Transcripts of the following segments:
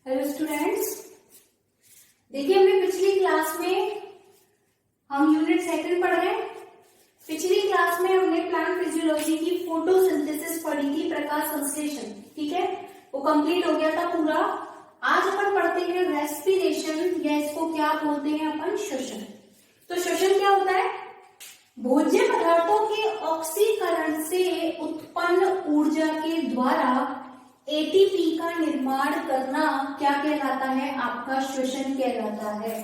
Hello students, देखिए हमने पिछली क्लास में हम यूनिट सेकंड पढ़ रहे हैं। पिछली क्लास में हमने प्लांट फिजियोलॉजी की फोटोसिंथेसिस पढ़ी थी, प्रकाश संश्लेषण। ठीक है, वो कंप्लीट हो गया था पूरा। आज अपन पढ़ते हैं रेस्पिरेशन, या इसको क्या बोलते हैं अपन, श्वसन। तो श्वसन क्या होता है? भोज्य पदार्थों के ऑक्सीकरण से उत्पन्न ऊर्जा के द्वारा एटीपी का निर्माण करना क्या कहलाता है? आपका श्वसन कहलाता है।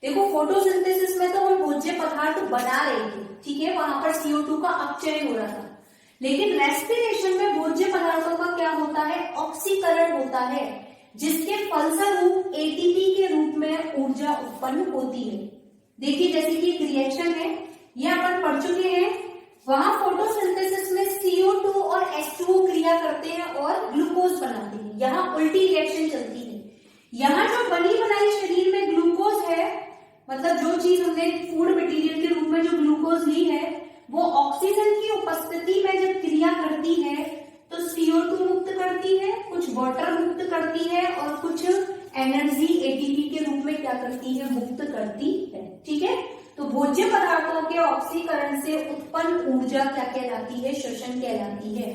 देखो, फोटोसिंथेसिस में तो हम भोज्य पदार्थ बना रहे थे, ठीक है, वहां पर CO2 का अपचय हो रहा था। लेकिन रेस्पिरेशन में भोज्य पदार्थों का क्या होता है? ऑक्सीकरण होता है, जिसके फलस्वरूप एटीपी के रूप में ऊर्जा उत्पन्न होती है। देखिए, जैसे कि एक रिएक्शन है, यह अपन पढ़ चुके हैं। वहां फोटोसिंथेसिस में CO2 और H2O क्रिया करते हैं और ग्लूकोज बनाते हैं। यहाँ उल्टी रिएक्शन चलती है। यहाँ जो बनी बनाई शरीर में ग्लूकोज है, मतलब जो चीज हमने फूड मटेरियल के रूप में जो ग्लूकोज ली है, वो ऑक्सीजन की उपस्थिति में जब क्रिया करती है तो CO2 मुक्त करती है, कुछ वाटर मुक्त करती है और कुछ एनर्जी एटीपी के रूप में क्या करती है? मुक्त करती है। ठीक है, तो भोज्य पदार्थों के ऑक्सीकरण से उत्पन्न ऊर्जा क्या कहलाती है? श्वसन कहलाती है।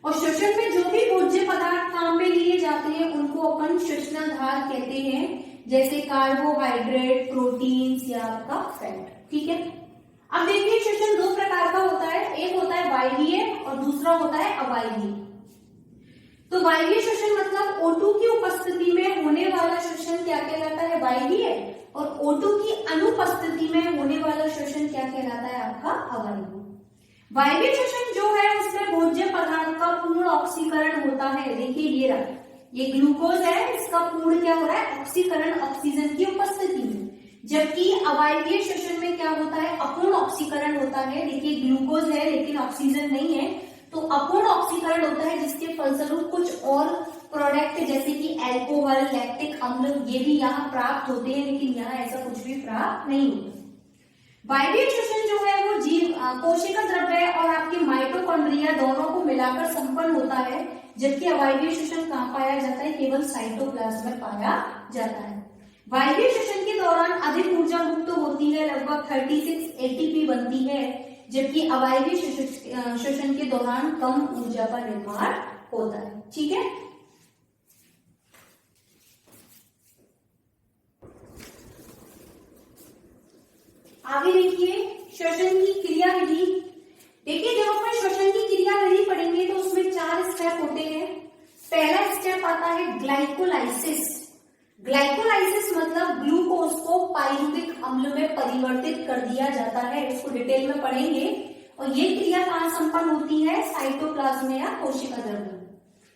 और श्वसन में जो भी भोज्य पदार्थ काम में लिए जाते हैं उनको अपन श्वसनाधार कहते हैं, जैसे कार्बोहाइड्रेट, प्रोटीन्स या आपका फैट। ठीक है, अब देखिए, श्वसन दो प्रकार का होता है। एक होता है वायवीय और दूसरा होता है अवायवीय। तो वायवीय श्वसन मतलब O2 की उपस्थिति में होने वाला श्वसन क्या कहलाता है? वायवीय। और O2 की अनुपस्थिति में होने वाला श्वसन क्या कहलाता है? आपका अवायवीय। वायवीय श्वसन जो है उसमें भोज्य पदार्थ का पूर्ण ऑक्सीकरण होता है। देखिए, ये रहा, ये ग्लूकोज है, इसका पूर्ण क्या हो रहा है? ऑक्सीकरण, ऑक्सीजन की उपस्थिति में। जबकि अवायवीय श्वसन में क्या होता है? अपूर्ण ऑक्सीकरण होता है। देखिए, ग्लूकोज है लेकिन ऑक्सीजन नहीं है, तो अपूर्ण ऑक्सीकरण होता है, जिसके फलस्वरूप कुछ और प्रोडक्ट जैसे कि अल्कोहल, लैक्टिक अम्ल, ये भी यहाँ प्राप्त होते हैं, लेकिन यहाँ ऐसा कुछ भी प्राप्त नहीं होता। वायवीय श्वसन जो है वो जीव कोशिका द्रव्य और आपके माइटोकॉन्ड्रिया दोनों को मिलाकर संपन्न होता है, जबकि अवायवीय श्वसन कहाँ पाया जाता है? केवल साइटोप्लाज्म में पाया जाता है। वायवीय श्वसन के दौरान अधिक ऊर्जा मुक्त होती है, लगभग 36 एटीपी बनती है, जबकि अवायवीय श्वसन के दौरान कम ऊर्जा का निर्माण होता है। ठीक है, आगे देखिए श्वसन की क्रिया विधि। देखिए, जब अपन श्वसन की क्रिया विधि पढ़ेंगे तो उसमें 4 स्टेप होते हैं। पहला स्टेप आता है ग्लाइकोलाइसिस। ग्लाइकोलाइसिस मतलब ग्लूकोज को पाइरुविक अम्ल में परिवर्तित कर दिया जाता है। इसको डिटेल में पढ़ेंगे। और ये क्रिया कहाँ संपन्न होती है? साइटोप्लाज्म या कोशिका द्रव्य में।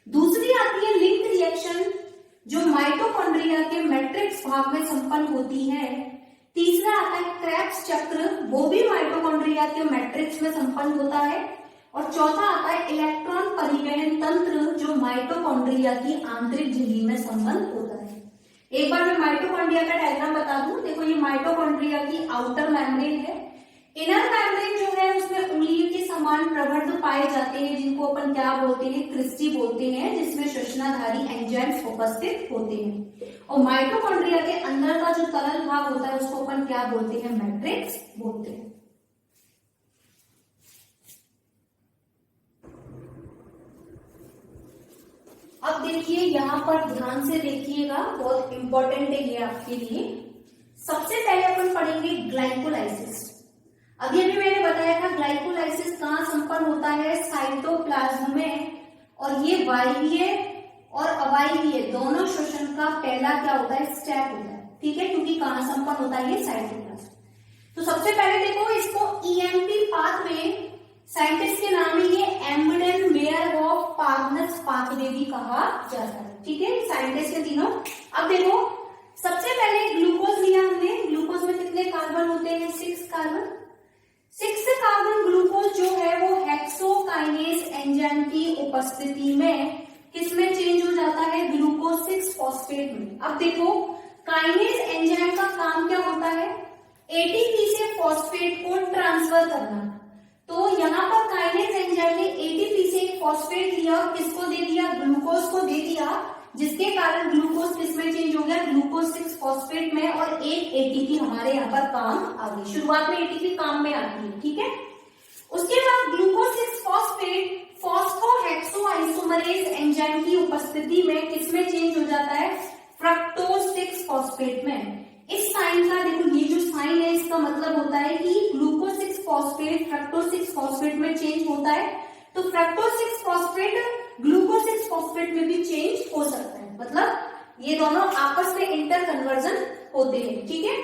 दूसरी आती है लिंक रिएक्शन, जो माइटोकॉन्ड्रिया के मैट्रिक्स भाग में संपन्न होती है। तीसरा आता है क्रेब्स चक्र, वो भी माइटोकॉन्ड्रिया के मैट्रिक्स में संपन्न होता है। और चौथा आता है इलेक्ट्रॉन परिवहन तंत्र, जो माइटोकॉन्ड्रिया की आंतरिक झिल्ली में संपन्न होता है। एक बार मैं माइटोकॉन्ड्रिया का डायग्राम बता दूं। देखो, ये माइटोकॉन्ड्रिया की आउटर मेम्ब्रेन है। इनर मेम्ब्रेन जो है उसमें उंगलियों के समान प्रवर्ध पाए जाते हैं, जिनको अपन क्या बोलते हैं? क्रिस्टी बोलते हैं, जिसमें श्वसनाधारी एंजाइम्स उपस्थित होते हैं। और माइटोकॉन्ड्रिया के अंदर का जो तरल भाग होता है उसको अपन क्या बोलते हैं? मैट्रिक्स बोलते हैं। अब देखिए, यहां पर ध्यान से देखिएगा, बहुत इंपॉर्टेंट है ये आपके लिए। सबसे पहले अपन पढ़ेंगे ग्लाइकोलाइसिस। अभी मैंने बताया था ग्लाइकोलाइसिस कहाँ संपन्न होता है? साइटोप्लाज्म में। और ये वायवीय और अवायवीय दोनों श्वसन का पहला क्या होता है? स्टेप होता है। ठीक है, क्योंकि कहाँ संपन्न होता है? ये साइटोप्लाज्म। तो सबसे पहले देखो, इसको EMP पाथवे, साइंटिस्ट के नाम है ये एम्बडेन मेयरहोफ पार्गनस पाथवे भी कहा जाता है। ठीक है, साइंटिस्ट के तीनों। अब देखो, सबसे पहले ग्लूकोज लिया हमने। ग्लूकोज में कितने कार्बन होते हैं? 6 कार्बन। 6 कार्बन ग्लूकोज जो है वो हेक्सोकाइनेज एंजाइम की उपस्थिति में किसमें चेंज हो जाता है? ग्लूकोज 6 फॉस्फेट में। अब देखो, काइनेज एंजाइम का काम क्या होता है? एटीपी से फॉस्फेट को ट्रांसफर करना। तो यहाँ पर काइनेज एंजाइम ने एटीपी से एक फॉस्फेट लिया और किसको दे दिया? ग्लूकोज को दे दिया। जिसके कारण ग्लूकोज किसमें चेंज हो गया, ग्लूकोज 6 फॉस्फेट में, और एक एटीपी हमारे यहाँ पर काम आ गई। शुरुआत में एटीपी काम में आती है, ठीक है। उसके बाद ग्लूकोज 6 फॉस्फेट फॉस्फोहेक्सोआइसोमरेज एंजाइम की उपस्थिति में किसमें चेंज हो जाता है, फ्रक्टोज 6 फॉस्फेट में। इस साइन का देखो, ये जो साइन है इसका मतलब होता है कि ग्लूकोज 6 फॉस्फेट फ्रक्टोज 6 फॉस्फेट में चेंज होता है, तो फ्रक्टोज 6 फॉस्फेट ग्लूकोज 6 फॉस्फेट में भी चेंज हो सकता है, मतलब ये दोनों आपस में इंटर कन्वर्जन होते हैं, ठीक है।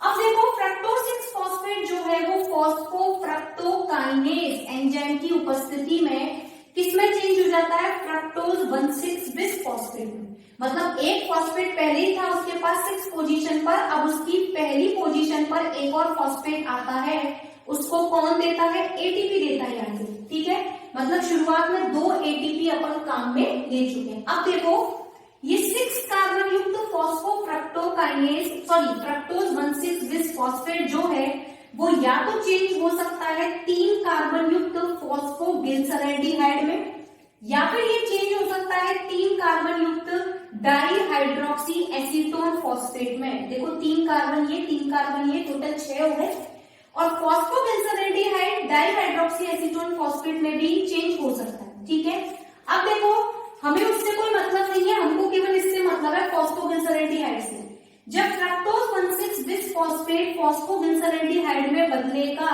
अब देखो फ्रक्टोज 6 फॉस्फेट जो है वो फॉस्फोफ्रक्टोकाइनेज एंजाइम की उपस्थिति में किसमें चेंज हो जाता है, फ्रक्टोज 1,6 बिस फॉस्फेट में। मतलब एक फॉस्फेट पहले ही था उसके पास 6 पोजीशन पर, अब उसकी पहली पोजीशन पर एक और फॉस्फेट आता है, उसको कौन देता है, एटीपी देता है यहाँ से, ठीक है। मतलब शुरुआत में 2 एटीपी अपन काम में ले चुके हैं। अब देखो ये 6 कार्बन युक्त फॉस्फोफ्रक्टोकाइनेज फ्रक्टोज 1,6 बिस फॉस्फेट जो है वो या तो चेंज हो सकता है 3 कार्बन युक्त फॉस्फोग्लिसरैल्डिहाइड में, या फिर ये चेंज हो सकता है 3 कार्बन युक्त डाइहाइड्रोक्सी एसीटोन फॉस्फेट में। देखो 3 कार्बन ये 3 कार्बन ये, टोटल 6 हो गए। और फॉस्फोग्लिसरैल्डिहाइड डाइहाइड्रोक्सी एसीटोन फॉस्फेट में भी चेंज हो सकता है, ठीक है। अब देखो हमें उससे कोई मतलब नहीं है, हमको केवल इससे मतलब है फॉस्फोग्लिसरैल्डिहाइड से। जब फ्रक्टोज 1,6 बिस फॉस्फेट फॉस्फोग्लिसरैल्डिहाइड में बदलेगा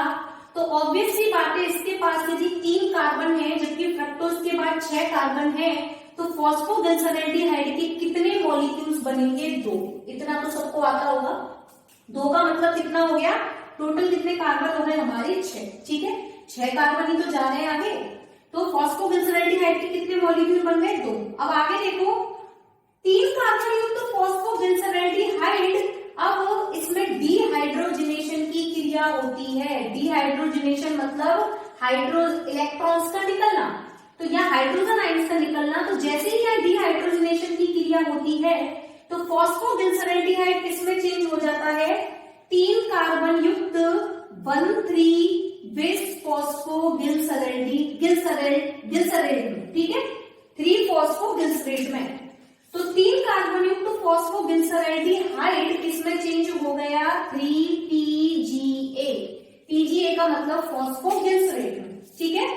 तो ऑब्वियस सी बात है, इसके पास यदि 3 कार्बन है जबकि फ्रक्टोज के बाद 6 कार्बन है, तो फॉस्फोग्लिसरैल्डिहाइड के कितने मॉलिक्यूल्स बनेंगे, 2। इतना तो सबको आता होगा। 2 का मतलब कितना हो गया, टोटल कितने कार्बन हो गए हमारे, 6, ठीक है। 6 कार्बन ही तो जा रहे हैं आगे, तो फॉस्फोग्लिसरैल्डिहाइड के कितने मॉलिक्यूल बन गए, 2। अब आगे देखो 3 कार्बन युक्त फॉस्फोग्लिसरैल्डिहाइड, अब इसमें डीहाइड्रोजनेशन की क्रिया होती है। डीहाइड्रोजनेशन मतलब इलेक्ट्रॉन्स का निकलना, तो यहाँ हाइड्रोजन आइंस का निकलना। तो जैसे ही यहाँ डीहाइड्रोजनेशन की क्रिया होती है तो फॉस्फोग्लिसरैल्डिहाइड किसमें चेंज हो जाता है, 3 कार्बन युक्त 1,3 बिस फॉस्फोग्लिसरैल्ड, ठीक है, 3 फॉस्फोग्लिसरेट में। तो 3 कार्बन युक्त फॉस्फोग्लिसरैल्डिहाइड किसमें चेंज हो गया, 3PGA। PGA का मतलब फॉस्फोग्लिसरेट में, ठीक है।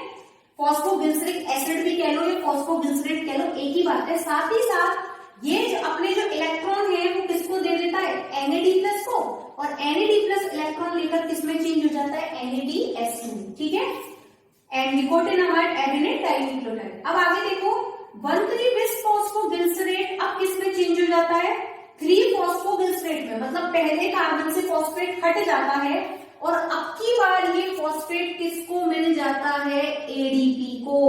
फॉस्फोग्लिसरिक एसिड भी कह लो या फॉस्फोग्लिसरेट कह लो, एक ही बात है। साथ ही साथ ये अपने जो इलेक्ट्रॉन है वो किसको दे देता है, NAD+ को, और NAD+ इलेक्ट्रॉन लेकर किसमें चेंज हो जाता है, NADS2, ठीक है। And nicotinamide adenine dinucleotide. अब आगे देखो 1,3 बिस फॉस्फोग्लिसरेट अब किसमें चेंज हो जाता है, 3 फॉस्फोग्लिसरेट में। मतलब पहले कार्बन से फॉस्फेट हट जाता है और अब की बार ये फॉस्फेट किसको मिल जाता है, ADP को।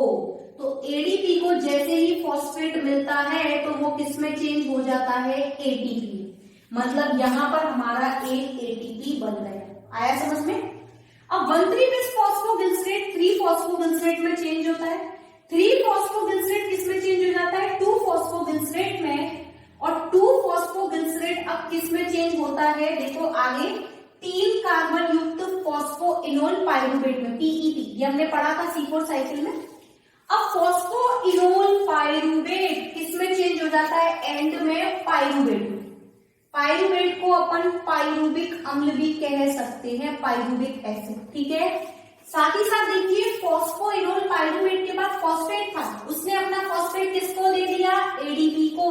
तो ADP को जैसे ही फॉस्फेट मिलता है तो वो किसमें चेंज हो जाता है, ATP। मतलब यहां पर हमारा एक ATP बन गया। आया समझ में। अब 1,3 बिस फॉस्फोग्लिसरेट 3 फॉस्फोग्लिसरेट में चेंज होता है। 3 फॉस्फोग्लिसरेट किसमें चेंज हो जाता है, 2 फॉस्फोग्लिसरेट में, और 2 फॉस्फोग्लिसरेट अब किसमें चेंज होता है, देखो आगे 3 कार्बन युक्त फॉस्फोइनोल पाइरुवेट में, PEP, ये हमने पढ़ा था C4 साइकिल में। अब फॉस्फोइनोल पाइरुवेट किसमें चेंज हो जाता है, एंड में पाइरुवेट में। पाइरुवेट को अपन पाइरुविक अम्ल भी कह सकते हैं, पाइरुविक एसिड, ठीक है। साथ ही साथ देखिए फॉस्फोइनोल पाइरुवेट के बाद फॉस्फेट था, उसने अपना फॉस्फेट किसको दे दिया, ADP को,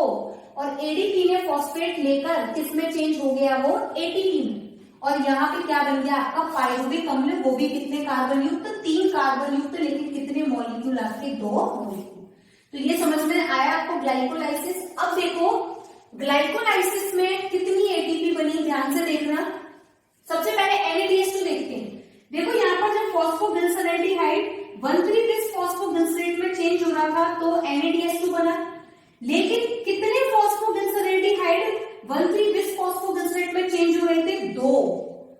और ADP ने फॉस्फेट लेकर किसमें चेंज हो गया, वो ATP में। और यहाँ पे क्या बन गया आपका पाइरुविक अम्ल, वो भी कितने कार्बन युक्त, 3 कार्बन युक्त, लेकिन कितने मॉलिक्यूल आपके, 2 मॉलिक्यूल। तो ये समझ में आया आपको ग्लाइकोलाइसिस। अब देखो ग्लाइकोलाइसिस में कितनी ATP बनी, ध्यान से देखना। सबसे पहले NADH2 देखते हैं। देखो यहाँ पर जब फॉस्फोग्लिसरैल्डिहाइड 1,3 बिस फॉस्फोग्लिसरेट में चेंज हो रहा था तो NADH2 बना, लेकिन कितने फॉस्फोग्लिसरैल्डिहाइड 1,3 बिस फॉस्फोग्लिसरेट में चेंज हो रहे थे, 2।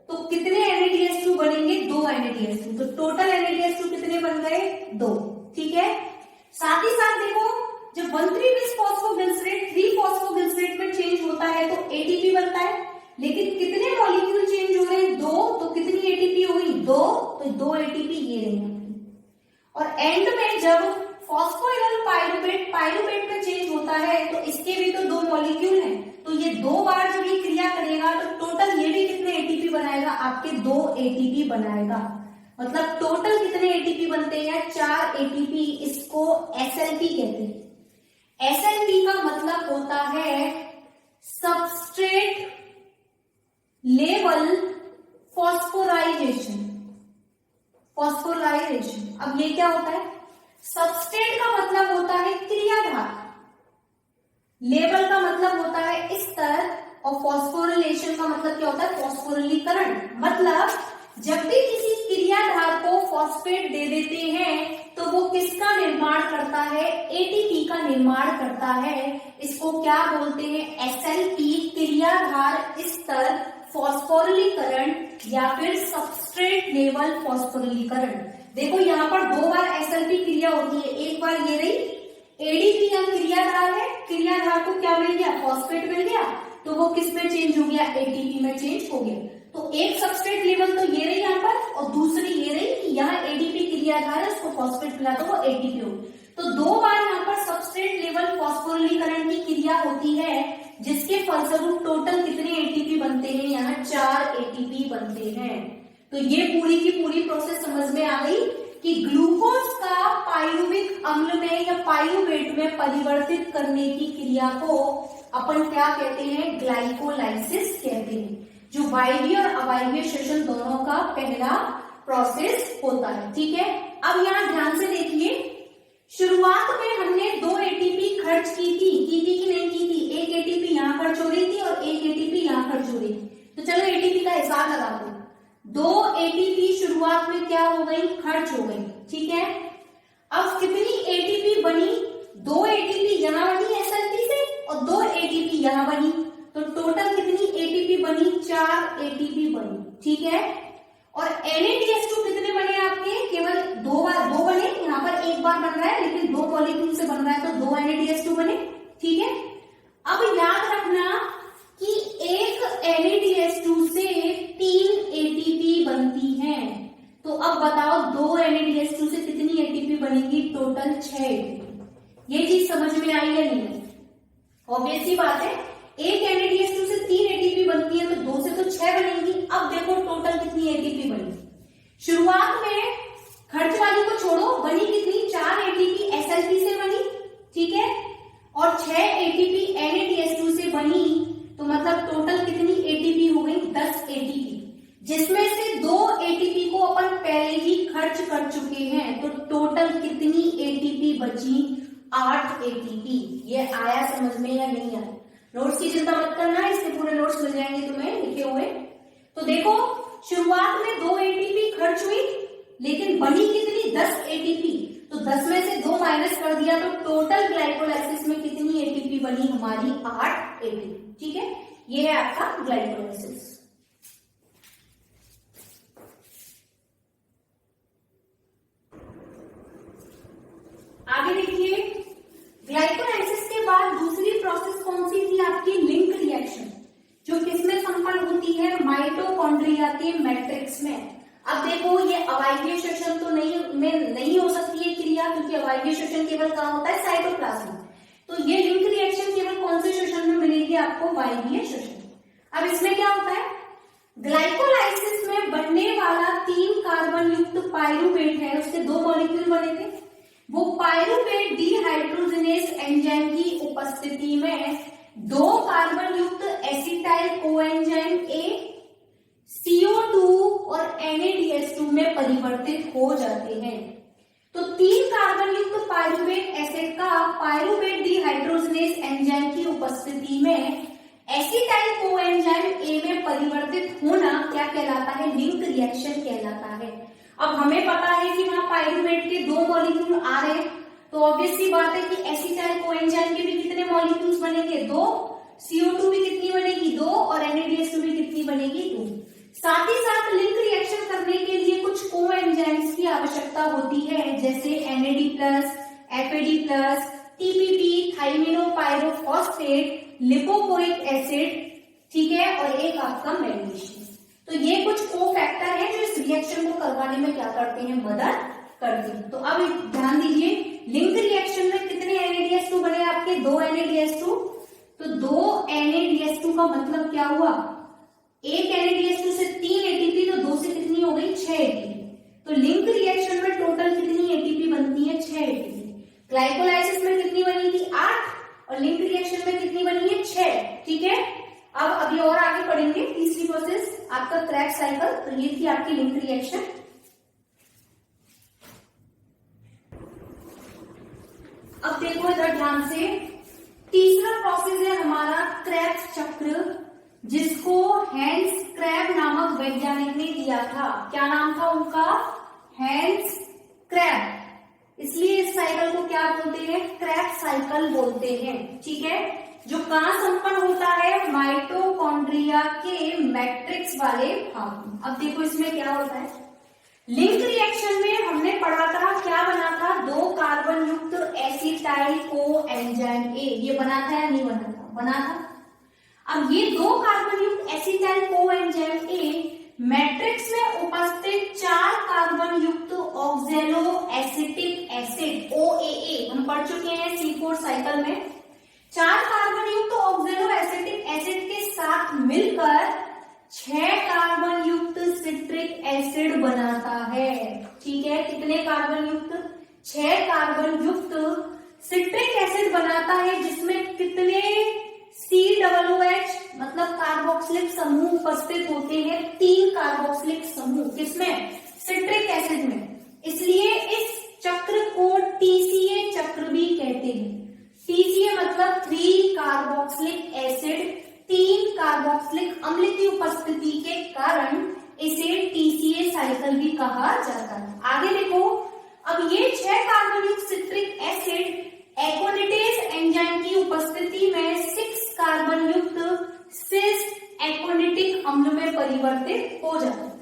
तो कितने NADH2 बनेंगे, 2 NADH2। तो टोटल NADH2 कितने बन गए, 2, ठीक है। साथ ही साथ देखो जब 1,3 बिस फॉस्फोग्लिसरेट 3 फॉस्फोग्लिसरेट में चेंज होता है तो ATP बनता है, लेकिन कितने मॉलिक्यूल चेंज हो रहे हैं, 2। तो कितनी ATP हो गई, 2। तो 2 ATP ये रही। और एंड में जब फॉस्फोइनोल पाइरुवेट में चेंज होता है तो इसके भी तो 2 मॉलिक्यूल हैं, तो ये 2 बार जब ये क्रिया करेगा तो टोटल ये भी कितने एटीपी बनाएगा, आपके 2 एटीपी बनाएगा। मतलब टोटल कितने एटीपी बनते हैं, 4 एटीपी। इसको एसएलपी कहते हैं। एसएलपी का मतलब होता है सबस्ट्रेट लेवल फॉस्फोराइलेशन। फॉस्फोराइलेशन, अब ये क्या होता है, सबस्ट्रेट का मतलब होता है क्रियाधार, लेवल का मतलब होता है स्तर, और फॉस्फोरिलेशन का मतलब क्या होता है, फॉस्फोरिलीकरण। मतलब जब भी किसी क्रियाधार को फॉस्फेट दे देते हैं तो वो किसका निर्माण करता है, एटीपी का निर्माण करता है। इसको क्या बोलते हैं, एसएलपी, क्रियाधार स्तर फॉस्फोरिलीकरण या फिर सबस्ट्रेट लेवल फॉस्फोरिलीकरण। देखो यहाँ पर 2 बार एसएलपी क्रिया होती है। एक बार ये रही एडीपी या क्रियाधार है, क्रियाधार को क्या मिल गया, फॉस्फेट मिल गया, तो वो किस में चेंज हो गया, एटीपी में चेंज हो गया। तो एक सबस्ट्रेट लेवल तो ये रही यहाँ पर, और दूसरी ये रही कि यहाँ एडीपी क्रियाधार है, उसको फॉस्फेट मिला तो वो एटीपी हो। तो 2 बार यहाँ पर सबस्ट्रेट लेवल फॉस्फोरिलीकरण की क्रिया होती है, जिसके फलस्वरूप टोटल कितने एटीपी बनते हैं, यहाँ 4 एटीपी बनते हैं। तो ये पूरी की पूरी प्रोसेस समझ में आ गई कि ग्लूकोज का पाइरुविक अम्ल में या पाइरुवेट में परिवर्तित करने की क्रिया को अपन क्या कहते हैं, ग्लाइकोलाइसिस कहते हैं, जो वायवीय और अवायवीय श्वसन दोनों का पहला प्रोसेस होता है। ठीक है, अब यहाँ ध्यान से देखिए, शुरुआत में हमने 2 एटीपी खर्च की थी कि नहीं की थी, एक एटीपी यहाँ खर्च हो रही थी और एक एटीपी यहाँ खर्च हो रही थी। तो चलो एटीपी का हिसाब लगा दो, 2 एटीपी शुरुआत में क्या हो गई, खर्च हो गई। ठीक है, अब कितनी एटीपी बनी, 2 एटीपी यहाँ बनी एसएलपी से और 2 एटीपी यहाँ बनी, तो टोटल कितनी एटीपी बनी, 4 एटीपी बनी। ठीक है, और NADH2 कितने बने आपके, केवल 2 बने, यहाँ पर 1 बार बन रहा है लेकिन 2 मॉलिक्यूल से बन रहा है, तो 2 NADH2 बने। ठीक है, अब याद रखना कि एक NADH2 से 3 एटीपी बनती हैं। तो अब बताओ 2 NADH2 से कितनी एटीपी बनेगी, टोटल 6 एटीपी। ये चीज समझ में आई या नहीं, ऑब्वियस सी बात है, एक NADH2 से 3 एटीपी बनती है तो 2 से तो 6 बनेगी। अब देखो टोटल कितनी एटीपी बनी, शुरुआत में खर्च वाली को छोड़ो, बनी कितनी, 4 एटीपी एसएलपी से बनी। ठीक है, और 6 एटीपी NADH2 से बनी, तो मतलब टोटल कितनी एटीपी हो गई, 10 एटीपी, जिसमें से 2 एटीपी को अपन पहले ही खर्च कर चुके हैं। तो टोटल कितनी एटीपी बची, 8 एटीपी। ये आया समझ में या नहीं आया, नोट्स की चिंता मत करना, इसके पूरे नोट्स मिल जाएंगे तुम्हें लिखे हुए। तो देखो शुरुआत में 2 एटीपी खर्च हुई, लेकिन बनी कितनी, 10 एटीपी। तो 10 में से 2 माइनस कर दिया, तो टोटल ग्लाइकोलाइसिस में कितनी एटीपी बनी हमारी, 8 एटीपी। ठीक है, ये है आपका ग्लाइकोलाइसिस। आगे देखिए, ग्लाइकोलाइसिस के बाद दूसरी प्रोसेस कौन सी थी आपकी, लिंक रिएक्शन, जो किसमें संपन्न होती है, माइटोकॉन्ड्रिया के मैट्रिक्स में। अब देखो ये अवायवीय श्वसन तो नहीं हो सकती है क्रिया, क्योंकि अवायवीय श्वसन केवल कहाँ होता है, साइटोप्लाज्म। तो ये लिंक रिएक्शन केवल कौन से श्वसन में मिलेगी आपको, वायवीय श्वसन। अब इसमें क्या होता है, ग्लाइकोलाइसिस में बनने वाला 3 कार्बन युक्त पाइरुवेट है, उसके 2 मॉलिक्यूल बने थे, वो पाइरुवेट डिहाइड्रोजिनेज एंजाइम की उपस्थिति में 2 कार्बन युक्त एसिटाइल कोएंजाइम ए, CO2 और NADH2 में परिवर्तित हो जाते हैं। तो 3 कार्बन युक्त पाइरुवेट एसिड का पाइरुवेट डिहाइड्रोजिनेज एंजाइम की उपस्थिति में एसिटाइल कोएंजाइम ए में परिवर्तित होना क्या कहलाता है, लिंक रिएक्शन कहलाता है। अब हमें पता है कि वहां पाइरुवेट के 2 मॉलिक्यूल आ रहे हैं, तो ऑब्वियस सी बात है कि एसिटाइल कोएंजाइम के भी कितने मॉलिक्यूल्स बनेंगे, 2, CO2 भी कितनी बनेगी, 2, और NADH2 भी कितनी बनेगी, 2। साथ ही साथ लिंक रिएक्शन करने के लिए कुछ कोएंजाइम्स की आवश्यकता होती है, जैसे NAD+, FAD+, TPP, थाइमिनोपाइरोफॉस्फेट, लिपोपोइक एसिड, ठीक है, और एक आपका मैग्नीशियम। तो ये कुछ कोफैक्टर हैं जो इस रिएक्शन को करवाने में क्या करते हैं, मदद करते हैं। तो अब ध्यान दीजिए, लिंक रिएक्शन में कितने NADH2 बने आपके, 2 NADH2, तो 2 NADH2 का मतलब क्या हुआ, एक NADH2 से 3 ATP, तो 2 से कितनी हो गई, 6 ATP। तो लिंक रिएक्शन में टोटल कितनी ATP बनती है, 6 ATP। ग्लाइकोलाइसिस में कितनी बनी थी, 8, और लिंक रिएक्शन में कितनी बनी है, 6। ठीक है, अब अभी और आगे पढ़ेंगे तीसरी प्रोसेस आपका क्रैब साइकिल। तो ये थी आपकी लिंक रिएक्शन। अब देखो इधर ध्यान से, तीसरा प्रोसेस है हमारा क्रेब्स चक्र, जिसको हैंस क्रैब नामक वैज्ञानिक ने दिया था। क्या नाम था उनका, हैंस क्रैब। इसलिए इस साइकिल को क्या बोलते हैं, क्रैब साइकिल बोलते हैं। ठीक है, जो कहां संपन्न होता है, माइटोकॉन्ड्रिया के मैट्रिक्स वाले भाग में। अब देखो इसमें क्या होता है, लिंक रिएक्शन में हमने पढ़ा था, क्या बना था, 2 कार्बन युक्त एसिटाइल को एंजाइम ए। ये बना था या नहीं बना था, बना था। अब ये 2 कार्बन युक्त acetyl co enzyme A matrix में उपस्थित 4 कार्बन युक्त ऑक्सैलो एसिटिक एसिड OAA, हम पढ़ चुके हैं C4 साइकिल में। 4 कार्बन युक्त ऑक्सैलो एसिटिक एसिड के साथ मिलकर 6 कार्बन युक्त सिट्रिक एसिड बनाता है। ठीक है, कितने कार्बन युक्त, 6 कार्बन युक्त सिट्रिक एसिड बनाता है, जिसमें कितने COOH मतलब कार्बोक्सिलिक समूह उपस्थित होते हैं, 3 कार्बोक्सिलिक समूह, किसमें, सिट्रिक एसिड में। इसलिए इस चक्र को TCA चक्र भी कहते हैं। TCA मतलब 3 कार्बोक्सिलिक एसिड, 3 कार्बोक्सिलिक अम्ल की उपस्थिति के कारण इसे TCA साइकिल भी कहा जाता है। आगे देखो, अब ये 6 कार्बन युक्त सिट्रिक एसिड एकोनिटेज एंजाइम की उपस्थिति में 6 कार्बन युक्त सिस एकोनिटिक अम्ल में परिवर्तित हो जाता है।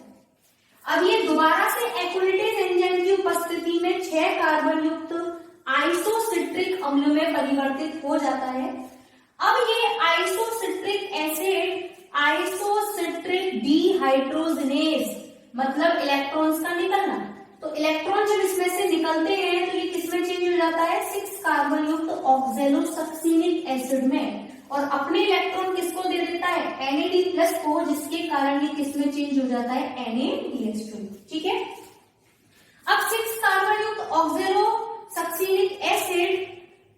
अब ये दोबारा से एकोनिटेज एंजाइम की उपस्थिति में 6 कार्बन युक्त आइसोसिट्रिक अम्ल में परिवर्तित हो जाता है। अब ये आइसोसिट्रिक एसिड आइसोसिट्रिक डिहाइड्रोजनेज मतलब इलेक्ट्रॉन्स का निकलना, तो इलेक्ट्रॉन जब इसमें से निकलते हैं तो ये किसमें चेंज हो जाता है, 6 कार्बन युक्त ऑक्सैलो सक्सिनिक एसिड में, और अपने इलेक्ट्रॉन किसको दे देता है, NAD+ को, जिसके कारण ये किसमें चेंज हो जाता है, NADH2। ठीक है, अब 6 कार्बन युक्त ऑक्सैलो सक्सिनिक एसिड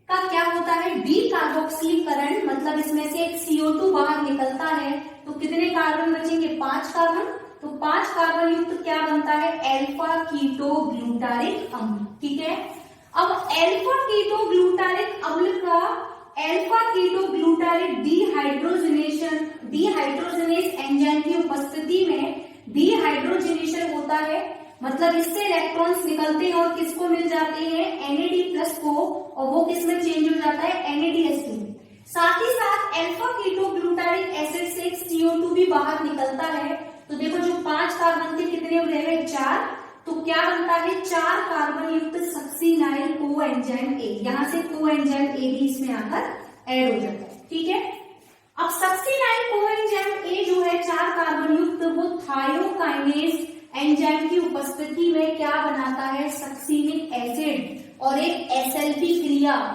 का क्या होता है, डी कार्बोक्सिलीकरण, मतलब इसमें से एक CO2 बाहर निकलता है, तो कितने कार्बन बचेंगे, 5 कार्बन। तो 5 कार्बन युक्त क्या बनता है, एल्फा कीटो ग्लूटारिक अम्ल। ठीक है, अब एल्फा कीटो ग्लूटारिक अम्ल का alpha keto glutaric dehydrogenase enzyme की उपस्थिति में डिहाइड्रोजनेशन होता है, मतलब इससे इलेक्ट्रॉन्स निकलते हैं और किसको मिल जाते हैं, NAD+ को, और वो किसमें चेंज हो जाता है, NADH2। साथ ही साथ एल्फा कीटो ग्लूटारिक एसिड से एक CO2 भी बाहर निकलता है, तो देखो जो 5 कार्बन थे कितने हो गए, 4, तो क्या बनता है, 4 कार्बन युक्त सक्सिनाइल को एंजाइम ए, यहां से को एंजाइम ए भी इसमें आकर ऐड हो जाता है। ठीक है, अब सक्सिनाइल को एंजाइम ए जो है 4 कार्बन युक्त, वो थायोकाइनेज एंजाइम की उपस्थिति में क्या बनाता है, सक्सिनिक एसिड, और एक SLP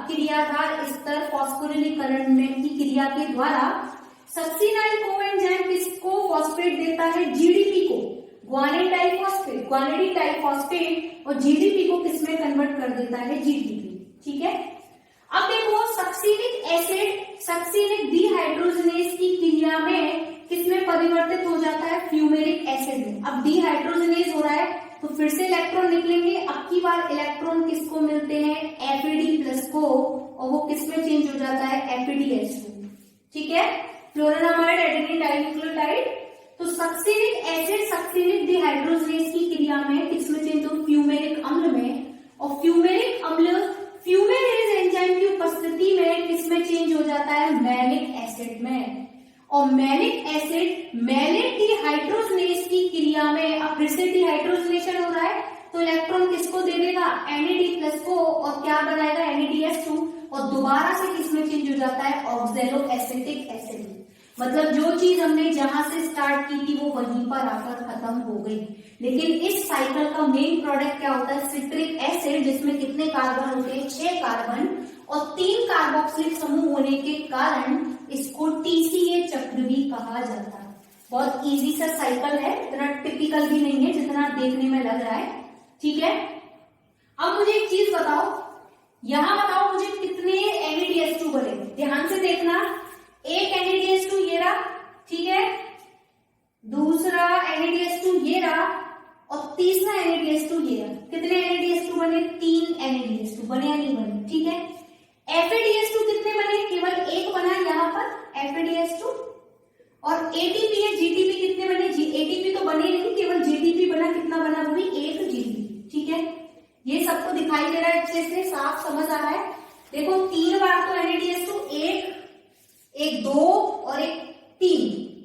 क्रियाधार स्तर फॉस्फोरिलीकरण की क्रिया के द्वारा सक्सिनाइल को एंजाइम किसको फॉस्फेट देता है, GDP को, ग्वानिडीन डाइफॉस्फेट, और GDP को किसमें कन्वर्ट कर देता है, GDP। ठीक है, अब देखो सक्सिनिक एसिड सक्सिनिक डिहाइड्रोजनेज की क्रिया में किसमें परिवर्तित हो जाता है, फ्यूमेरिक एसिड में। अब डिहाइड्रोजनेज हो रहा है तो फिर से इलेक्ट्रॉन निकलेंगे, अब की बार इलेक्ट्रॉन किसको मिलते हैं, FAD+ को, और वो किसमें चेंज हो जाता है, FADH2। ठीक है, फ्लोरानामाइड एडेनिन डाइन्यूक्लियोटाइड। तो सक्सिनिक एसिड सक्सिनिक डिहाइड्रोजनेज की क्रिया में किसमें चेंज हो, फ्यूमेरिक अम्ल में, और फ्यूमेरिक अम्ल फ्यूमेरेज एंजाइम की उपस्थिति में किसमें चेंज हो जाता है, मैलिक एसिड में, और मैलिक एसिड मैलेट डिहाइड्रोजनेज की क्रिया में, अब फिर से डिहाइड्रोजनेशन हो रहा है तो इलेक्ट्रॉन किसको दे देगा, NAD+ को, और क्या बनाएगा, NADH2, और दोबारा से किसमें चेंज हो जाता है, ऑक्सैलो एसिटिक एसिड। मतलब जो चीज हमने जहां से स्टार्ट की थी वो वहीं पर आकर खत्म हो गई। लेकिन इस साइकिल का मेन प्रोडक्ट क्या होता है, सिट्रिक एसिड, जिसमें कितने कार्बन होते हैं, 6 कार्बन, और 3 कार्बोक्सिलिक समूह होने के कारण इसको TCA चक्र भी कहा जाता है। बहुत इजी सा साइकिल है, इतना टिपिकल भी नहीं है जितना देखने में लग रहा है, ठीक है। अब मुझे एक चीज बताओ, यहां बताओ मुझे कितने NADH2 बने, ध्यान से देखना। एक NADH2 ये रहा, ठीक है, दूसरा NADH2 ये रहा और तीसरा NADH2 ये रहा। कितने NADH2 बने? 3 NADH2 बने या नहीं बने, ठीक है। FADH2 कितने बने? केवल एक बना यहाँ पर FADH2। और ATP है GTP कितने बने? ATP तो बने नहीं, केवल GTP बना। कितना बना? वो भी एक GTP, ठीक है। ये सबको दिखाई दे रहा है, अच्छे से साफ समझ आ रहा है। देखो 3 बार तो NADH2, एक 2 और एक 3,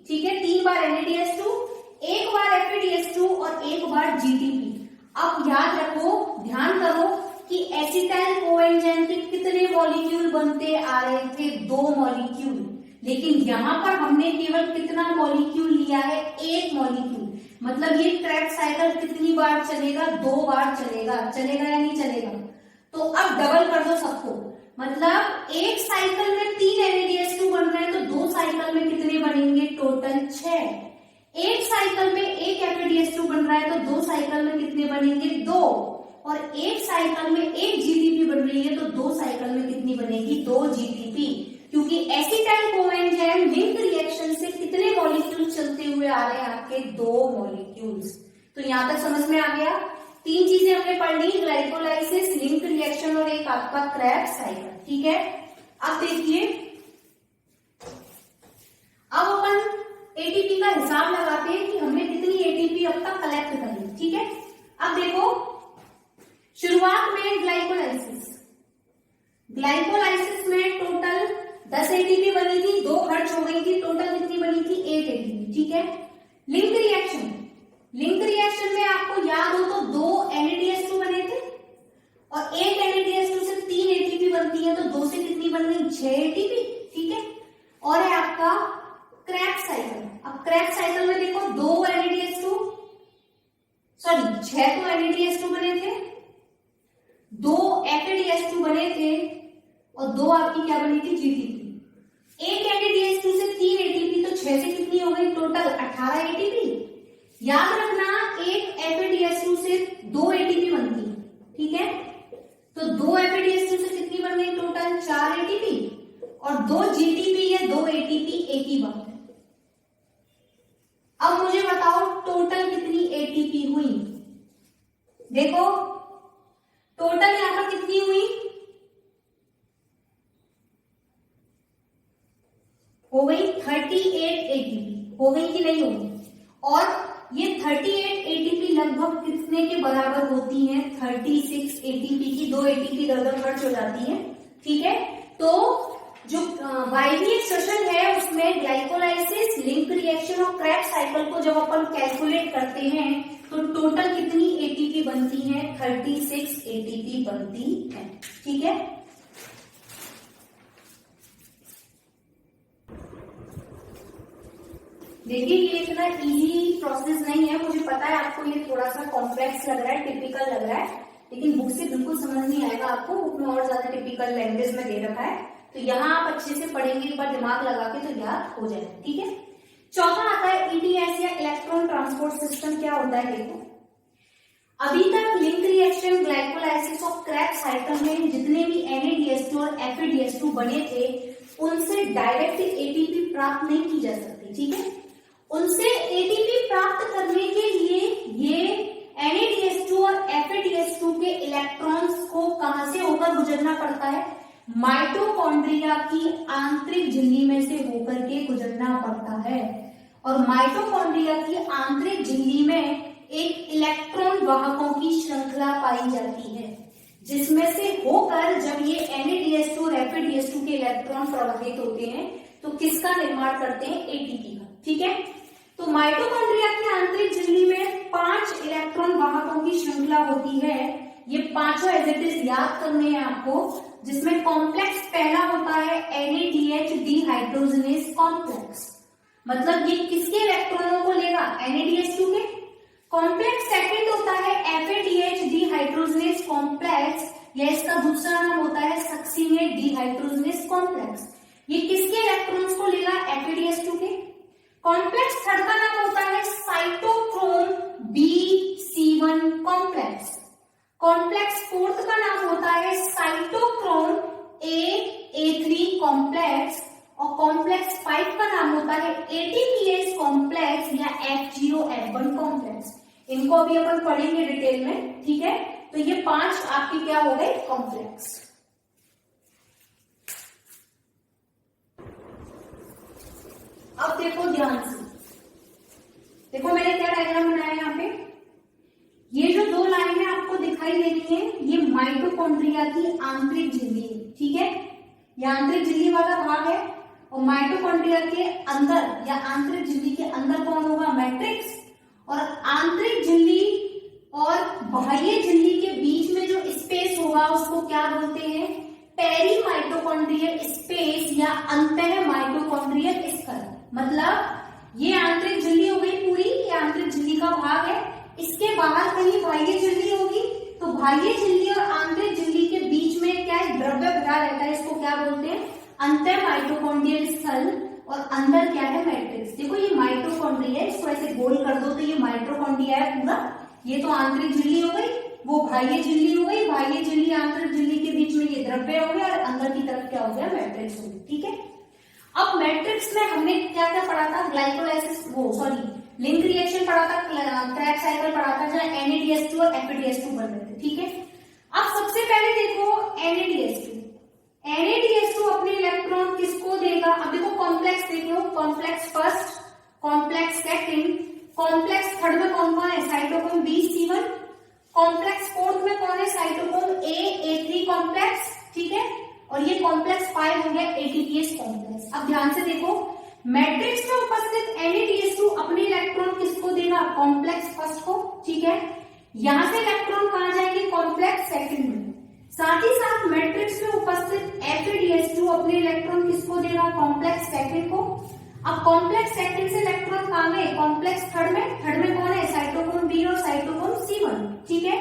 ठीक है। 3 बार NADH2, एक बार FADH2 और एक बार GTP। अब याद रखो, ध्यान करो कि एसिटाइल कोएंजाइम के कितने मॉलिक्यूल बनते आ रहे थे? 2 मॉलिक्यूल। लेकिन यहां पर हमने केवल कितना मॉलिक्यूल लिया है? 1 मॉलिक्यूल। मतलब ये क्रेब्स साइकिल कितनी बार चलेगा? 2 बार चलेगा। चलेगा या नहीं चलेगा? तो अब डबल कर दो सबको, मतलब एक साइकिल में 3 NADH2 बन रहे हैं तो 2 साइकिल में कितने बनेंगे? टोटल 6। एक साइकिल में एक FADH2 बन रहा है तो 2 साइकिल में कितने बनेंगे? 2। और एक साइकिल में एक GTP बन रही है तो 2 साइकिल में कितनी बनेगी? 2 GTP। क्योंकि एसिटाइल कोएंजाइम लिंक रिएक्शन से कितने मॉलिक्यूल चलते हुए आ रहे हैं? आपके 2 मॉलिक्यूल्स। तो यहां तक समझ में आ गया। 3 चीजें हमने पढ़ ली, ग्लाइकोलाइसिस, लिंक रिएक्शन और एक आपका क्रेब्स साइकिल, ठीक है। अब देखिए, अब अपन ATP का हिसाब लगाते हैं कि हमने कितनी ATP अब तक कलेक्ट करी, ठीक है। अब देखो, शुरुआत में ग्लाइकोलाइसिस में टोटल 10 ATP बनी थी, 2 खर्च हो गई थी, टोटल कितनी बनी थी? 8 ATP, ठीक है। लिंक रिएक्शन में आपको याद हो तो 2 NADH2 बने थे और एक NADH2 से 3 ATP बनती है तो 2 से कितनी बन गई? 6 ATP, ठीक है। और है आपका क्रेब्स साइकिल। अब क्रेब्स साइकिल में देखो 2 NADH2, सॉरी 6 तो NADH2 बने थे, 2 FADH2 बने थे और 2 आपकी क्या बनी थी? GTP। एक NADH2 से 3 ATP तो 6 से कितनी हो गई? Total 18 ATP। याद रखना, एक FADH2 से 2 ATP बनती है, ठीक है। तो 2 FADH2 से कितनी बन गई? टोटल 4 ATP और 2 GTP या 2 ATP एक ही बात है। अब मुझे बताओ टोटल कितनी ATP हुई? देखो टोटल यहां पर कितनी हुई? हो गई 38 ATP। हो गई कि नहीं होगी? और ये 38 ATP लगभग कितने के बराबर होती है? 36 ATP की। 2 ATP दर खर्च हो जाती है, ठीक है। तो जो वायवीय श्वसन है उसमें ग्लाइकोलाइसिस, लिंक रिएक्शन और क्रेब्स साइकिल को जब अपन कैलकुलेट करते हैं तो टोटल कितनी ATP बनती है? 36 ATP बनती है, ठीक है। देखिए ये इतना इजी प्रोसेस नहीं है, मुझे पता है आपको ये थोड़ा सा कॉम्प्लेक्स लग रहा है, टिपिकल लग रहा है, लेकिन बुक से बिल्कुल समझ नहीं आएगा आपको। बुक में और ज्यादा टिपिकल लैंग्वेज में दे रखा है, तो यहाँ आप अच्छे से पढ़ेंगे, एक बार दिमाग लगा के तो याद हो जाएगा, ठीक है। चौथा आता है ETS या इलेक्ट्रॉन ट्रांसपोर्ट सिस्टम। क्या होता है? देखो अभी तक लिंक रिएक्शन, ग्लाइकोलाइसिस और क्रेब्स साइकिल में जितने भी NADH2 और FADH2 बने थे उनसे डायरेक्ट ATP प्राप्त नहीं की जा सकती, ठीक है। उनसे ATP प्राप्त करने के लिए ये NADH2 और FADH2 के इलेक्ट्रॉन्स को कहां से होकर गुजरना पड़ता है? माइटोकॉन्ड्रिया की आंतरिक झिल्ली में से होकर के गुजरना पड़ता है। और माइटोकॉन्ड्रिया की आंतरिक झिल्ली में एक इलेक्ट्रॉन वाहकों की श्रृंखला पाई जाती है, जिसमें से होकर जब ये NADH2 और FADH2 के इलेक्ट्रॉन प्रवाहित होते हैं तो किसका निर्माण करते हैं? ATP का, ठीक है। तो माइटोकॉन्ड्रिया की आंतरिक झिल्ली में 5 इलेक्ट्रॉन वाहकों की श्रृंखला होती है। ये पांचों एज इट इज याद करने हैं आपको, जिसमें कॉम्प्लेक्स पहला होता है NADH डिहाइड्रोजनेस कॉम्प्लेक्स। मतलब ये किसके इलेक्ट्रॉनों को लेगा? NADH2 के। कॉम्प्लेक्स सेकंड होता है FADH डिहाइड्रोजनेस कॉम्प्लेक्स, या इसका दूसरा नाम होता है सक्सिनेट डिहाइड्रोजनेस कॉम्प्लेक्स। ये किसके इलेक्ट्रॉन्स को लेगा? FeDH2 के। कॉम्प्लेक्स थर्ड का नाम होता है cytochrome BC1 complex. Complex fourth का नाम होता है साइटोक्रोम A3 कॉम्प्लेक्स। और कॉम्प्लेक्स 5 का नाम होता है ATPase कॉम्प्लेक्स या F0F1 कॉम्प्लेक्स। इनको अभी अपन पढ़ेंगे डिटेल में, ठीक है। तो ये 5 आपके क्या हो गए? कॉम्प्लेक्स। अब देखो ध्यान से, देखो मैंने क्या डायग्राम बनाया यहाँ पे। ये जो 2 लाइनें आपको दिखाई दे रही हैं, ये माइटोकॉन्ड्रिया की आंतरिक झिल्ली है, ठीक है। ये आंतरिक झिल्ली वाला भाग है। और माइटोकॉन्ड्रिया के अंदर या आंतरिक झिल्ली के अंदर कौन होगा? मैट्रिक्स। और आंतरिक झिल्ली और बाह्य झिल्ली के बीच में जो स्पेस होगा उसको क्या बोलते हैं? पेरीमाइटोकॉन्ड्रियल स्पेस या अंतः माइटोकॉन्ड्रियल स्थल। मतलब ये आंतरिक झिल्ली हो गई पूरी, ये आंतरिक झिल्ली का भाग है। इसके बाहर कहीं बाह्य झिल्ली होगी, तो बाह्य झिल्ली और आंतरिक झिल्ली के बीच में क्या है? द्रव्य भरा रहता है, इसको क्या बोलते हैं? अंतः माइटोकॉन्ड्रियल स्थल। और अंदर क्या है? मैट्रिक्स। देखो ये माइटोकॉन्ड्रिया है, इसको ऐसे गोल कर दो तो ये माइटोकॉन्ड्रिया है पूरा। ये तो आंतरिक झिल्ली हो गई, वो बाह्य झिल्ली हो गई। बाह्य झिल्ली आंतरिक झिल्ली के बीच में ये द्रव्य हो गया और अंदर की तरफ क्या हो गया? मैट्रिक्स हो गई, ठीक है। अब मैट्रिक्स में हमने क्या क्या पढ़ा था? ग्लाइकोलाइसिस, लिंक रिएक्शन पढ़ा था, क्रैब साइकिल पढ़ा था, जहां NADH2 और FeDH2 बन रहे थे, ठीक है। अब सबसे पहले देखो NADH2। NADH2 अपने इलेक्ट्रॉन किसको देगा? अब देखो कॉम्प्लेक्स देख लो, complex first, complex second, complex third में कौन कौन है? Cytochrome BC1। कॉम्प्लेक्स फोर्थ में कौन है? साइटोक्रोम A3 कॉम्प्लेक्स, ठीक है। और ये कॉम्प्लेक्स 5 हो गया ATPase कॉम्प्लेक्स। अब ध्यान से देखो, मैट्रिक्स में उपस्थित NADH2 अपने इलेक्ट्रॉन किसको देगा? कॉम्प्लेक्स फर्स्ट को, ठीक है। यहां से इलेक्ट्रॉन कहां जाएंगे? कॉम्प्लेक्स सेकंड में। साथ ही साथ मैट्रिक्स में उपस्थित FeDH2 अपने इलेक्ट्रॉन किसको देगा? कॉम्प्लेक्स सेकंड को। अब कॉम्प्लेक्स सेकंड से इलेक्ट्रॉन कहां गए? कॉम्प्लेक्स थर्ड में। थर्ड में कौन है? साइटोक्रोम B और साइटोक्रोम C1, ठीक है।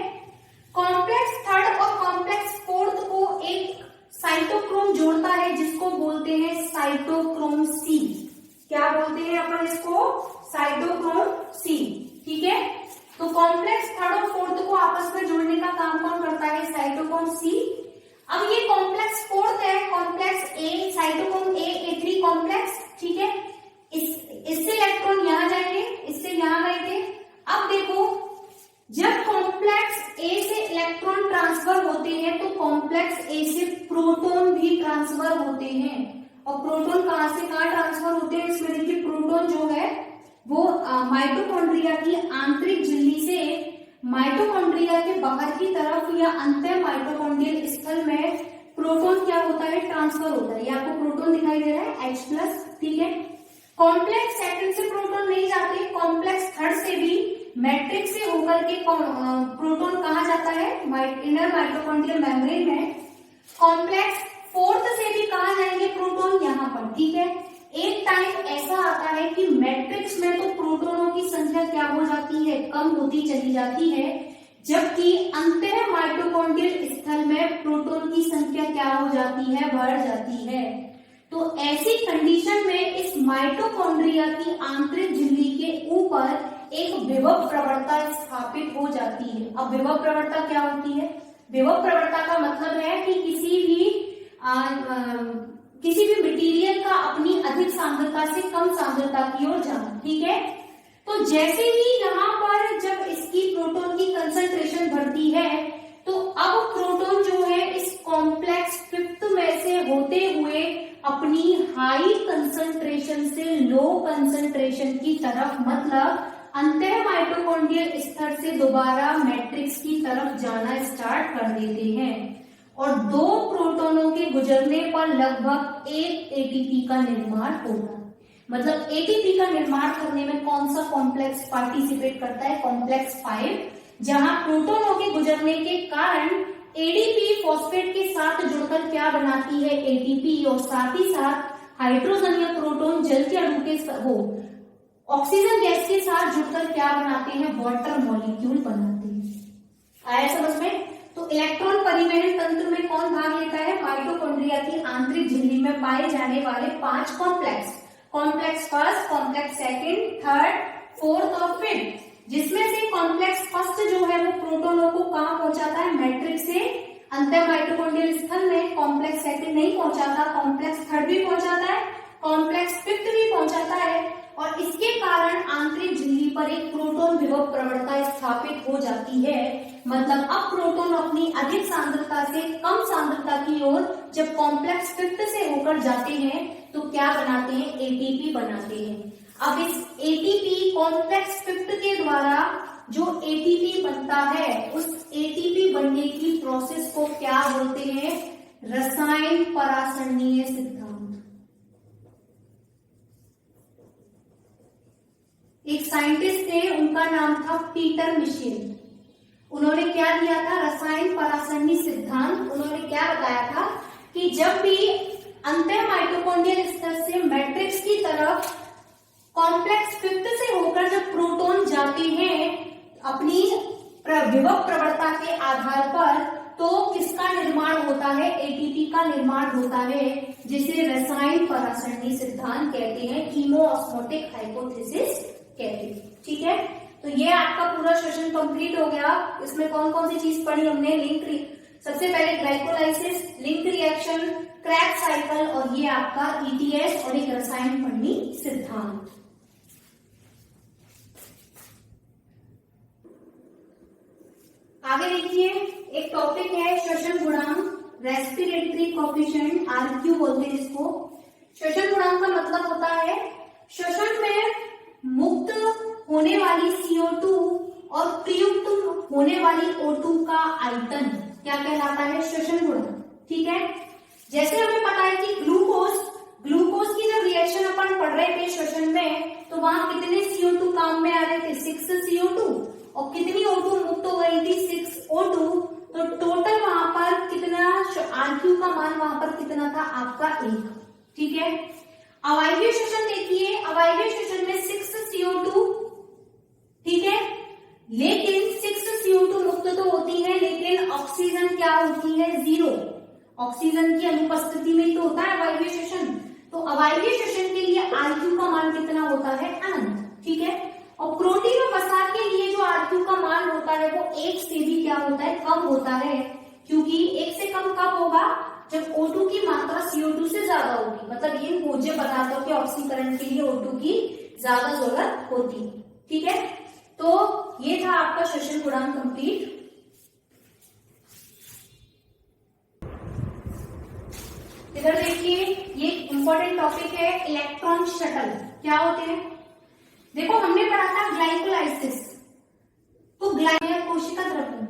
कॉम्प्लेक्स थर्ड और कॉम्प्लेक्स फोर्थ को एक साइटोक्रोम जोड़ता है जिसको बोलते हैं साइटोक्रोम C। क्या बोलते हैं अपन इसको? साइटोक्रोम C, ठीक है। तो कॉम्प्लेक्स थर्ड और फोर्थ को आपस में जोड़ने का काम कौन करता है? Cytochrome C। अब ये कॉम्प्लेक्स फोर्थ है, complex A, cytochrome A3 complex, ठीक है। इससे इलेक्ट्रॉन यहां जाएंगे, इससे यहां गए थे। अब देखो, जब कॉम्प्लेक्स A से इलेक्ट्रॉन ट्रांसफर होते हैं तो कॉम्प्लेक्स A से प्रोटॉन भी ट्रांसफर होते हैं। और प्रोटॉन कहां से कहां ट्रांसफर होते हैं? इसमें देखिए, प्रोटॉन जो है वो माइटोकॉन्ड्रिया की आंतरिक झिल्ली से माइटोकॉन्ड्रिया के बाहर की तरफ या अंतः माइटोकॉन्ड्रियल स्थल में प्रोटॉन क्या होता है? ट्रांसफर होता है। ये आपको प्रोटॉन दिखाई दे रहा है H+, ठीक है। कॉम्प्लेक्स सेकंड से प्रोटॉन नहीं जाते, कॉम्प्लेक्स थर्ड से भी मैट्रिक्स से होकर के प्रोटॉन कहां जाता है? इनर माइटोकॉन्ड्रियल मेम्ब्रेन में। कॉम्प्लेक्स फोर्थ से भी कहां जाएंगे प्रोटॉन? यहां पर, ठीक है। एक टाइम ऐसा आता है कि मैट्रिक्स में तो प्रोटॉनों की संख्या क्या हो जाती है? कम होती चली जाती है, जबकि अंतः माइटोकॉन्ड्रियल स्थल में प्रोटॉन की संख्या क्या हो जाती है? बढ़ जाती है। तो ऐसी कंडीशन में इस माइटोकॉन्ड्रिया की आंतरिक झिल्ली के ऊपर एक विभव प्रवणता स्थापित हो जाती है। अब विभव प्रवणता क्या होती है? विभव प्रवणता का मतलब है कि किसी भी मटेरियल का अपनी अधिक सांद्रता से कम सांद्रता की ओर जाना, ठीक है। तो जैसे ही यहाँ पर जब इसकी प्रोटॉन की कंसंट्रेशन बढ़ती है तो अब प्रोटॉन जो है इस कॉम्प्लेक्स फिफ्थ में से होते हुए अपनी हाई कंसंट्रेशन से लो कंसंट्रेशन की तरफ, मतलब अंतः माइटोकॉन्ड्रियल स्तर से दोबारा मैट्रिक्स की तरफ जाना स्टार्ट कर देते हैं। और 2 प्रोटॉनों के गुजरने पर लगभग 1 एटीपी का निर्माण होगा। मतलब एटीपी का निर्माण करने में कौन सा कॉम्प्लेक्स पार्टिसिपेट करता है? कॉम्प्लेक्स 5, जहां प्रोटॉनों के गुजरने के कारण एडीपी फॉस्फेट के साथ जुड़कर क्या बनाती है? एटीपी। और साथ ही साथ हाइड्रोजन या प्रोटॉन जल के अणु के ऑक्सीजन गैस के साथ जुड़कर क्या बनाते हैं? वाटर मॉलिक्यूल बनाते हैं। आया समझ में? तो इलेक्ट्रॉन परिवहन तंत्र में कौन भाग लेता है? माइटोकॉन्ड्रिया की आंतरिक झिल्ली में में पाए जाने वाले 5 complex, complex first, complex second, third, fourth और फिफ्थ, जिसमें से कॉम्प्लेक्स फर्स्ट जो है वो प्रोटॉनों को कहां पहुंचाता है, मैट्रिक्स से अंतर माइटोकॉन्ड्रियल स्थल में। कॉम्प्लेक्स सेकंड नहीं पहुंचाता, कॉम्प्लेक्स थर्ड भी पहुंचाता है, कॉम्प्लेक्स फिफ्थ भी पहुंचाता है, और इसके कारण आंतरिक झिल्ली पर एक प्रोटॉन विभव प्रवणता स्थापित हो जाती है। मतलब अब प्रोटॉन अपनी अधिक सांद्रता से कम सांद्रता की ओर जब कॉम्प्लेक्स फिफ्थ से होकर जाते हैं तो क्या बनाते हैं, एटीपी बनाते हैं। अब इस एटीपी कॉम्प्लेक्स फिफ्थ के द्वारा जो एटीपी बनता है, उस एटीपी बनने की प्रोसेस को क्या बोलते हैं, रसायन परासरणीय सिद्धांत। एक साइंटिस्ट थे, उनका नाम था पीटर मिशेल। उन्होंने क्या दिया था, रसायन परासरणीय सिद्धांत। उन्होंने क्या बताया था कि जब भी अंतर माइटोकॉन्ड्रियल स्तर से मैट्रिक्स की तरफ कॉम्प्लेक्स फिफ्थ से होकर जब प्रोटॉन जाते हैं अपनी विभव प्रवणता के आधार पर, तो किसका निर्माण होता है, एटीपी का निर्माण होता है, जिसे रसायन परासरणीय सिद्धांत कहते हैं, कीमोऑस्मोटिक हाइपोथेसिस कहते हैं। ठीक है, तो ये आपका पूरा सेशन कंप्लीट हो गया। इसमें कौन कौन सी चीज पढ़ी हमने, सबसे पहले glycolysis, link reaction, crack cycle, और ये आपका ईटीएस और एक रसायन पढ़नी सिद्धांत। आगे देखिए, एक टॉपिक है श्वसन गुणांक, रेस्पिरेटरी कोएफिशिएंट, आरक्यू बोलते हैं इसको। श्वसन गुणांक का मतलब होता है श्वसन में मुक्त होने वाली CO2 और प्रयुक्त होने वाली O2 का आयतन क्या कहलाता है, श्वसन गुणांक। ठीक है, जैसे हमें पता है कि ग्लूकोज की जब रिएक्शन अपन पढ़ रहे थे श्वसन में, तो वहां कितने CO2 काम में आ रहे थे, 6 CO2, और कितनी O2 मुक्त हो गई थी, 6 O2। तो टोटल वहां पर कितना, आरक्यू का मान वहां पर कितना था, आपका 1। ठीक है, अवायवीय श्वसन देखिए, अवायवीय श्वसन में 6 CO2, ठीक है, लेकिन 6 CO2 मुक्त तो होती है, लेकिन ऑक्सीजन क्या होती है, 0। ऑक्सीजन की अनुपस्थिति में ही तो होता है अवायवीय श्वसन। तो अवायवीय श्वसन के लिए आरक्यू का मान कितना होता है, अनंत। ठीक है, और प्रोटीन और वसा के लिए जो आरक्यू का मान होता है वो 1 से भी क्या होता है, कम होता है, क्योंकि 1 से कम कब होगा, जब O2 की मात्रा CO2 से ज्यादा होगी। मतलब ये मुझे बताता हो कि ऑक्सीकरण के लिए O2 की ज्यादा जरूरत होती है। ठीक है, तो ये था आपका श्वसन गुणांक कंप्लीट। इधर देखिए, ये इंपॉर्टेंट टॉपिक है, इलेक्ट्रॉन शटल क्या होते हैं। देखो हमने पढ़ा था ग्लाइकोलाइसिस, तो कोशिका द्रव्य,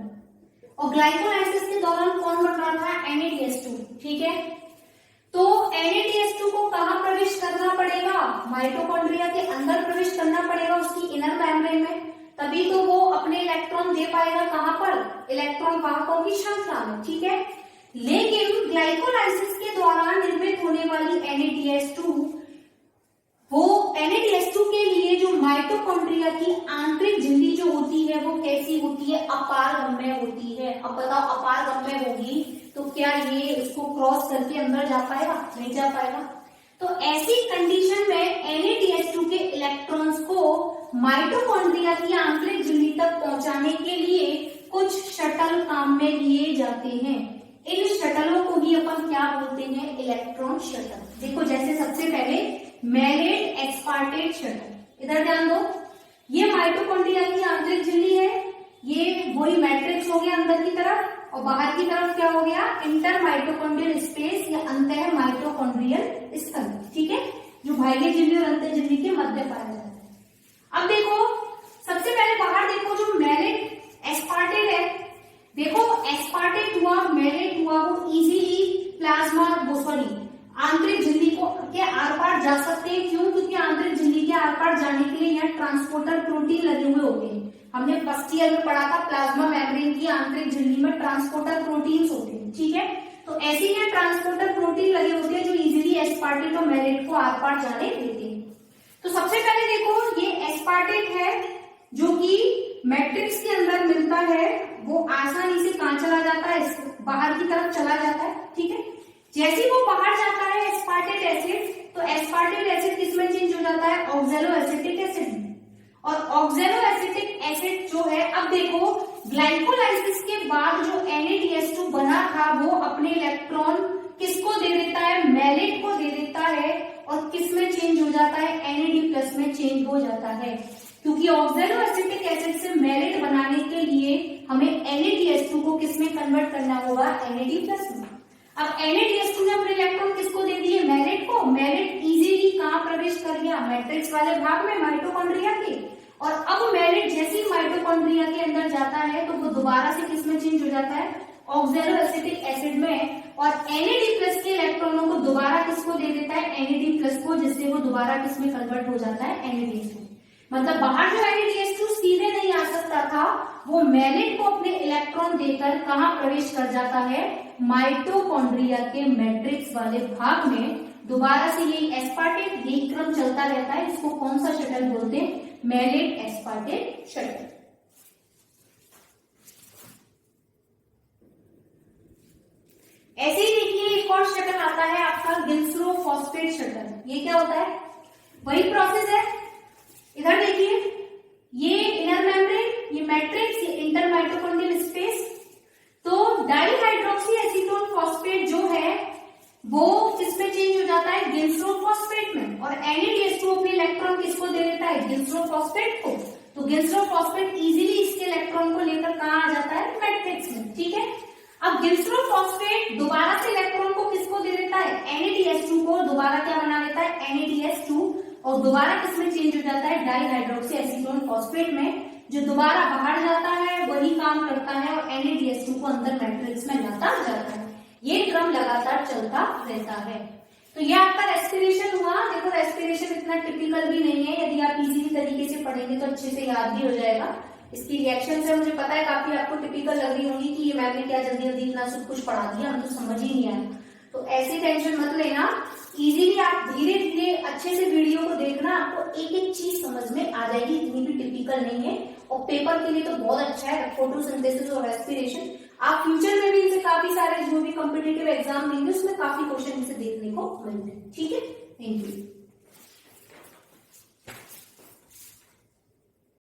और ग्लाइकोलाइसिस के दौरान कौन बन रहा था, NADH2। ठीक है, तो NADH2 को कहां प्रवेश करना पड़ेगा, माइटोकॉन्ड्रिया के अंदर प्रवेश करना पड़ेगा, उसकी इनर मेम्ब्रेन में, तभी तो वो अपने इलेक्ट्रॉन दे पाएगा। कहां पर, इलेक्ट्रॉन वाहकों की श्रृंखला में। ठीक है, लेकिन ग्लाइकोलाइसिस के द्वारा निर्मित होने वाली NADH2, वो NADH2 के लिए जो माइटोकॉन्ड्रिया की आंतरिक झिल्ली जो होती है वो कैसी होती है, अपारगम्य होती है। अब बताओ, अपारगम्य होगी तो क्या ये उसको क्रॉस करके अंदर जा पाएगा, नहीं जा पाएगा। तो ऐसी कंडीशन में NADH2 के इलेक्ट्रॉन्स को माइटोकॉन्ड्रिया की आंतरिक झिल्ली तक पहुंचाने के लिए कुछ शटल काम में लिए जाते हैं। इन शटलों को ही अपन क्या बोलते हैं, इलेक्ट्रॉन शटल। देखो, जैसे सबसे पहले मैलेट एस्पार्टेट शटल, इधर ध्यान दो, ये माइटोकॉन्ड्रिया की आंतरिक झिल्ली है, ये वही मैट्रिक्स हो गया अंदर की तरफ, और बाहर की तरफ क्या हो गया, इंटर माइटोकॉन्ड्रियल स्पेस या अंतर माइटोकॉन्ड्रियल स्थल। ठीक है, जो बाह्य झिल्ली और अंतर झिल्ली के मध्य पाया जाता है। अब देखो, सबसे पहले बाहर देखो, जो मैलेट एस्पार्टेट है, देखो एस्पार्टेट हुआ, मैलेट हुआ, वो इजीली प्लाज्मा सॉरी आंतरिक झिल्ली को के आर पार जा सकते हैं। क्यों, क्योंकि आंतरिक झिल्ली के आर पार जाने के लिए यहाँ ट्रांसपोर्टर प्रोटीन लगे हुए होते हैं। हमने फर्स्ट ईयर में पढ़ा था, प्लाज्मा मेम्ब्रेन की आंतरिक झिल्ली में ट्रांसपोर्टर प्रोटीन्स होते हैं। ठीक है, तो ऐसे ही ट्रांसपोर्टर प्रोटीन लगे होते हैं जो इजीली एस्पार्टेट और मैलेट को आर पार जाने देते हैं। तो सबसे पहले देखो, ये एस्पार्टेट है जो कि मैट्रिक्स के अंदर मिलता है, वो आसानी से कहां चला जाता है, बाहर की तरफ चला जाता है। ठीक है, जैसे वो बाहर जाता है एस्पार्टेट एसिड, तो एस्पार्टेट एसिड किसमें चेंज हो जाता है? ऑक्सैलो एसिटिक एसिड में। और ऑक्सैलो एसिटिक एसिड जो है, अब देखो ग्लाइकोलाइसिस के बाद जो NADH2 बना था वो अपने इलेक्ट्रॉन किसको दे देता है? मैलेट को दे देता है। और किस में चेंज हो जाता है? NAD+ में चेंज हो जाता है, क्योंकि ऑक्सैलो एसिटिक एसिड से मैलेट बनाने के लिए हमें NADH2 को किस में कन्वर्ट करना होगा? NAD+ में। अब NADH2 ने अपने इलेक्ट्रॉन किसको दे दिए? मैलेट को। मैलेट इजीली कहां प्रवेश कर गया? मैट्रिक्स वाले भाग में, माइटोकॉन्ड्रिया के। और अब मैलेट जैसे ही माइटोकॉन्ड्रिया के अंदर जाता है तो वो दोबारा से किस में चेंज हो जाता है? ऑक्सैलो एसिटिक एसिड में। और NAD+ के इलेक्ट्रॉनों को दोबारा किसको दे देता है? NAD+ को, जिससे वो दोबारा किस में कन्वर्ट हो जाता है? NADH2। मतलब बाहर जो NADH2 सीधे नहीं आ सकता था, वो मैलेट को अपने इलेक्ट्रॉन देकर कहां प्रवेश कर जाता है? माइटोकॉन्ड्रिया के मैट्रिक्स वाले भाग में। दोबारा से यही एस्पार्टेट, यही क्रम चलता रहता है। इसको कौन सा शटल बोलते हैं? Malate aspartate shuttle. ऐसे ही देखिए एक और शटल आता है आपका गिल्सरो फॉस्फेट शटल। ये क्या होता है? वही प्रोसेस है। इधर देखिए, ये इनर मेम्ब्रेन, ये मैट्रिक्स, ये इंटर माइटोकॉन्ड्रियल स्पेस। तो डाइहाइड्रोक्सी एसीटोन फॉस्फेट जो है वो किसमें चेंज हो जाता है? गिल्सरो फॉस्फेट में। और NADH2 अपने इलेक्ट्रॉन किसको दे देता है? गिल्सरो फॉस्फेट को। तो गिल्सरो फॉस्फेट इजीली इसके इलेक्ट्रॉन को लेकर कहां आ जाता है? मैट्रिक्स में। ठीक है, अब गिल्सरो फॉस्फेट दोबारा से इलेक्ट्रॉन को किसको दे देता है? NADH2 को। दोबारा क्या बना लेता है? NADH2। और दोबारा किसमें चेंज हो जाता है? डाइहाइड्रोक्सी एसीटोन फॉस्फेट में। जो दोबारा बाहर जाता है वही काम करता है और NADH2 को अंदर मैट्रिक्स में लाता जाता है। ये क्रम लगातार चलता रहता है। तो ये आपका रेस्पिरेशन हुआ। देखो रेस्पिरेशन इतना टिपिकल भी नहीं है, यदि आप इजी तरीके से पढ़ेंगे तो अच्छे से याद भी हो जाएगा। इसकी रिएक्शन से मुझे पता है काफी आपको टिपिकल लग रही होगी कि ये मैम ने क्या जल्दी जल्दी इतना सब कुछ पढ़ा दिया, हम तो समझ ही नहीं आया। तो ऐसी टेंशन मत लेना, इजीली आप धीरे धीरे अच्छे से वीडियो को देखना, आपको एक एक चीज समझ में आ जाएगी, इतनी भी टिपिकल नहीं है। और पेपर के लिए तो बहुत अच्छा है फोटोसिंथेसिस और रेस्पिरेशन। आप फ्यूचर में भी इनसे काफी सारे जो भी कॉम्पिटिटिव एग्जाम देंगे उसमें काफी क्वेश्चन इनसे देखने को मिलते हैं। ठीक है, थैंक यू।